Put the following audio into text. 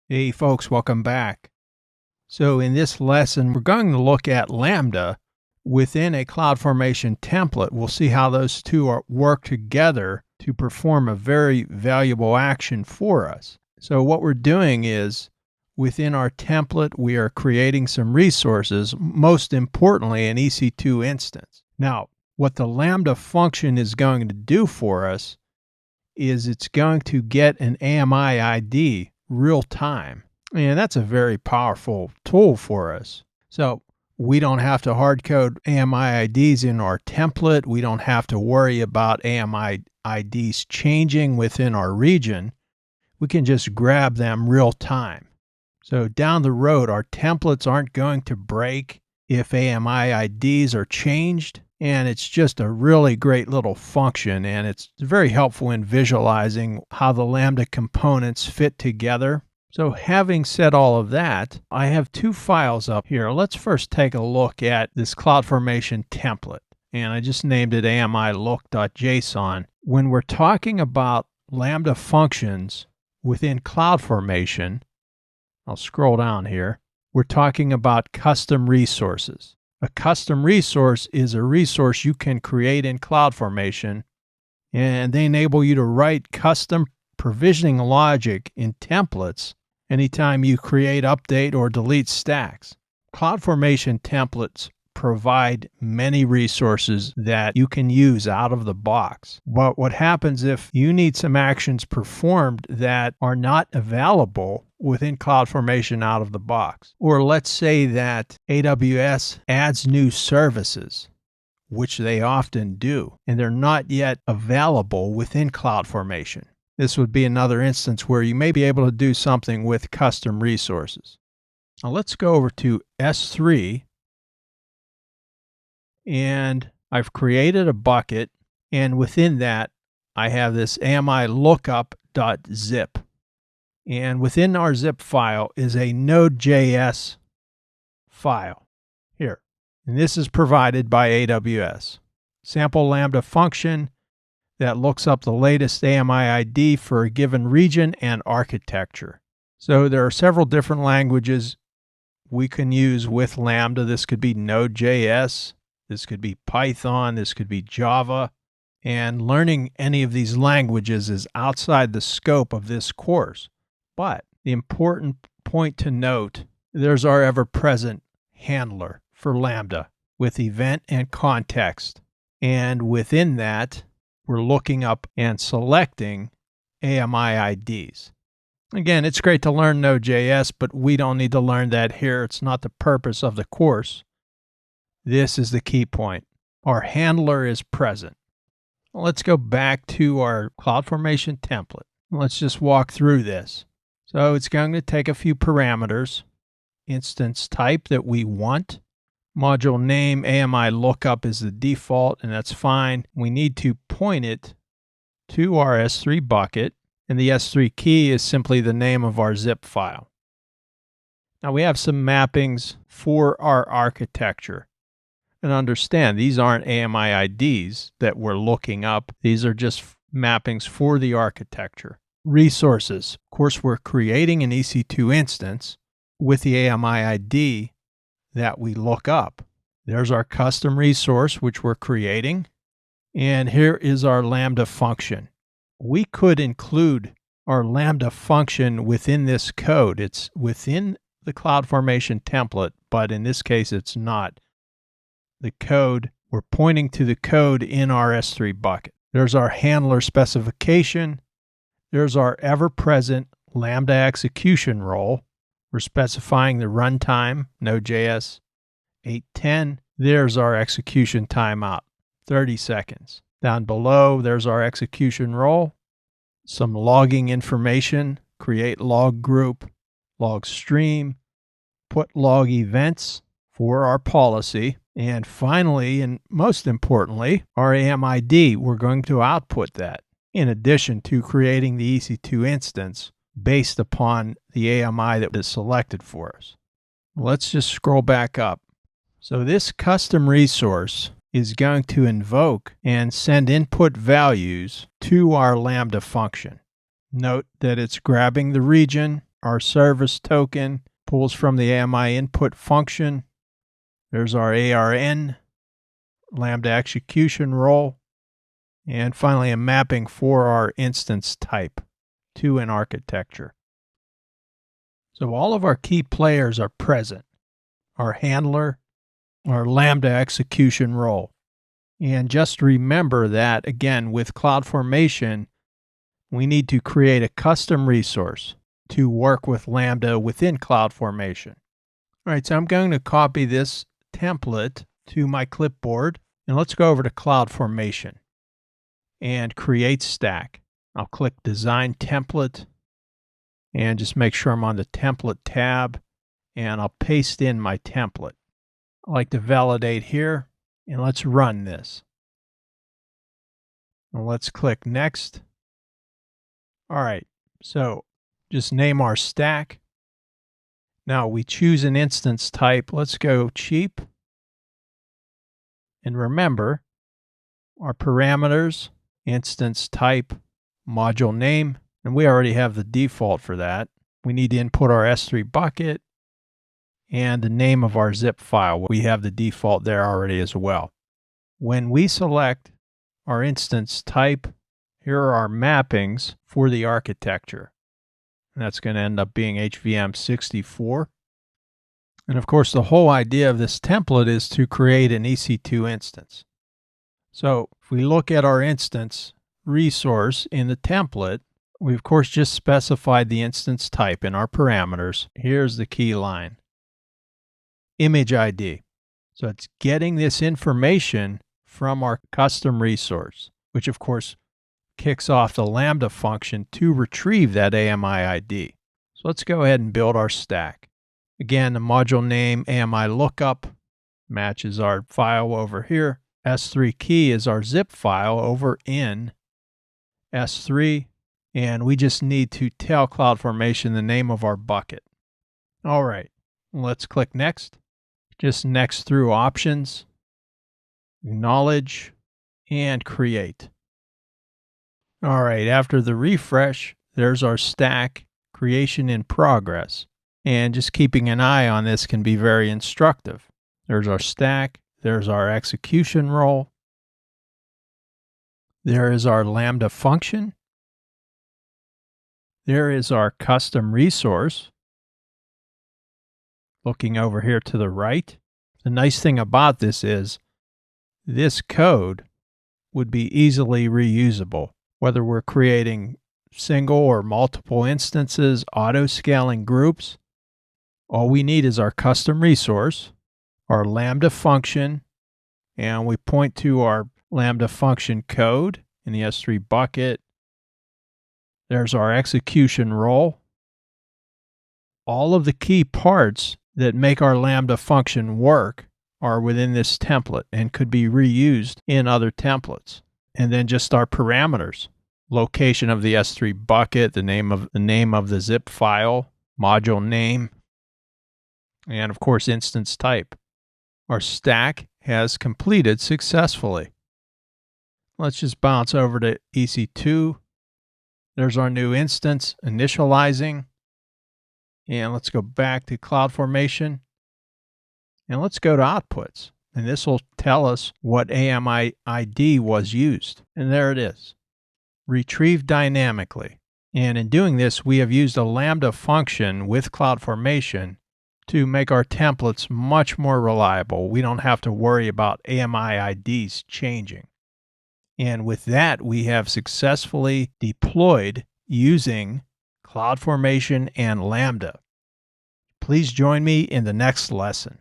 Hey folks, welcome back. So in this lesson, we're going to look at Lambda within a CloudFormation template. We'll see how those two work together to perform a very valuable action for us. So what we're doing is within our template, we are creating some resources, most importantly an Ec2 instance. Now, what the Lambda function is going to do for us is it's going to get an AMI ID real time. And that's a very powerful tool for us. So we don't have to hard code AMI IDs in our template. We don't have to worry about AMI IDs changing within our region. We can just grab them real time. So down the road, our templates aren't going to break if AMI IDs are changed. And it's just a really great little function, and it's very helpful in visualizing how the Lambda components fit together. So having said all of that, I have two files up here. Let's first take a look at this CloudFormation template, and I just named it AMI-look.json. When we're talking about Lambda functions within CloudFormation, I'll scroll down here, we're talking about custom resources. A custom resource is a resource you can create in CloudFormation, and they enable you to write custom provisioning logic in templates anytime you create, update, or delete stacks. CloudFormation templates provide many resources that you can use out of the box. But what happens if you need some actions performed that are not available within CloudFormation out of the box? Or let's say that AWS adds new services, which they often do, and they're not yet available within CloudFormation. This would be another instance where you may be able to do something with custom resources. Now let's go over to S3, and I've created a bucket, and within that I have this AMI lookup.zip. And within our zip file is a Node.js file here. And this is provided by AWS. Sample Lambda function that looks up the latest AMI ID for a given region and architecture. So there are several different languages we can use with Lambda. This could be Node.js, this could be Python, this could be Java. And learning any of these languages is outside the scope of this course. But the important point to note, there's our ever-present handler for Lambda with event and context. And within that, we're looking up and selecting AMI IDs. Again, it's great to learn Node.js, but we don't need to learn that here. It's not the purpose of the course. This is the key point. Our handler is present. Let's go back to our CloudFormation template. Let's just walk through this. So it's going to take a few parameters. Instance type that we want. Module name, AMI lookup is the default, and that's fine. We need to point it to our S3 bucket, and the S3 key is simply the name of our zip file. Now we have some mappings for our architecture. And understand, these aren't AMI IDs that we're looking up. These are just mappings for the architecture. Resources. Of course, we're creating an Ec2 instance with the AMI ID that we look up. There's our custom resource, which we're creating. And here is our Lambda function. We could include our Lambda function within this code. It's within the CloudFormation template, but in this case, it's not. The code, we're pointing to the code in our S3 bucket. There's our handler specification. There's our ever-present Lambda execution role. We're specifying the runtime, Node.js 8.10. There's our execution timeout, 30 seconds. Down below, there's our execution role. Some logging information, create log group, log stream, put log events for our policy. And finally, and most importantly, our AMID, we're going to output that in addition to creating the Ec2 instance based upon the AMI that is selected for us. Let's just scroll back up. So this custom resource is going to invoke and send input values to our Lambda function. Note that it's grabbing the region our service token, pulls from the AMI input function. There's our ARN, Lambda execution role, and finally a mapping for our instance type to an architecture. So all of our key players are present. Our handler, our Lambda execution role. And just remember that, again, with CloudFormation, we need to create a custom resource to work with Lambda within CloudFormation. All right, so I'm going to copy this template to my clipboard, and let's go over to CloudFormation and create stack. I'll click Design Template and just make sure I'm on the Template tab, and I'll paste in my template. I like to validate here, and let's run this. And let's click Next. All right, so just name our stack. Now we choose an instance type. Let's go cheap. And remember, our parameters, instance type, module name, and we already have the default for that. We need to input our S3 bucket and the name of our zip file. We have the default there already as well. When we select our instance type, here are our mappings for the architecture. And that's going to end up being HVM64. And of course, the whole idea of this template is to create an Ec2 instance. So if we look at our instance resource in the template, we of course just specified the instance type in our parameters. Here's the key line. Image ID. So it's getting this information from our custom resource, which of course kicks off the Lambda function to retrieve that AMI ID. So let's go ahead and build our stack. Again, the module name AMI lookup matches our file over here. S3 key is our zip file over in S3. And we just need to tell CloudFormation the name of our bucket. All right, let's click Next. Just next through Options, Acknowledge, and Create. All right, after the refresh, there's our stack creation in progress. And just keeping an eye on this can be very instructive. There's our stack. There's our execution role. There is our Lambda function. There is our custom resource. Looking over here to the right. The nice thing about this is this code would be easily reusable, whether we're creating single or multiple instances, auto-scaling groups. All we need is our custom resource, our Lambda function, and we point to our Lambda function code in the S3 bucket. There's our execution role. All of the key parts that make our Lambda function work are within this template and could be reused in other templates. And then just our parameters. Location of the S3 bucket, the name of the zip file, module name, and of course instance type. Our stack has completed successfully. Let's just bounce over to Ec2. There's our new instance initializing. And let's go back to CloudFormation. And let's go to outputs. And this will tell us what AMI ID was used. And there it is. Retrieved dynamically. And in doing this, we have used a Lambda function with CloudFormation to make our templates much more reliable. We don't have to worry about AMI IDs changing. And with that, we have successfully deployed using CloudFormation and Lambda. Please join me in the next lesson.